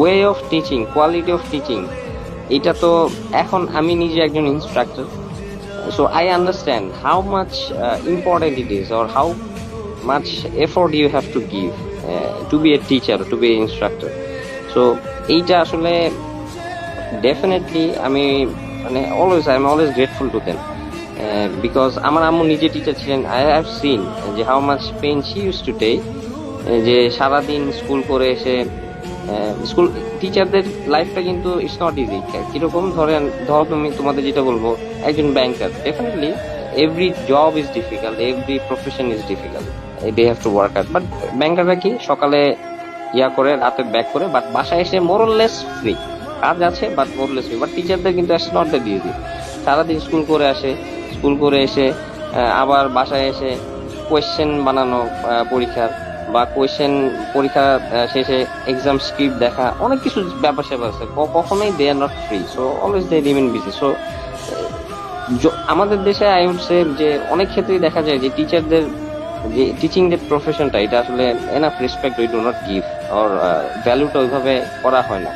Way of teaching, quality of teaching, এটা তো এখন আমি নিজে একজন instructor, so I understand how much important it is, or how much effort you have to give to be a teacher, to be an instructor. So এইটা আসলে definitely আমি মানে I'm always grateful to them, because আমার আম্মু নিজে teacher ছিলেন। I have seen যে how much pain she used to take, যে সারাদিন স্কুল করে এসে, স্কুল টিচারদের লাইফটা কিন্তু ইটস নট ইজি। কিরকম ধরো তুমি, তোমাদের যেটা বলবো, একজন banker, definitely every job is difficult, every profession is difficult, they have to work hard. But ব্যাংকাররা কি সকালে ইয়া করে, রাতে ব্যাক করে, বাট বাসায় এসে মোরলেস ফ্রি, কাজ আছে বাট মোরলেস ফ্রি। বাট টিচারদের কিন্তু ইটস নট দ্যাট ইজি। সারাদিন স্কুল করে আসে, স্কুল করে এসে আবার বাসায় এসে কোয়েশ্চেন বানানো পরীক্ষার, বা পরীক্ষা শেষে এক্সাম স্ক্রিপ্ট দেখা, অনেক কিছু ব্যাপার স্যাপার আছে। কখনোই they are not free, so always they remain busy. So আমাদের দেশে আই উড সে যে অনেক ক্ষেত্রেই দেখা যায় যে টিচারদের যে টিচিং যে প্রফেশনটা, এটা আসলে enough respect we do not give, or ভ্যালুটা ওইভাবে করা হয় না।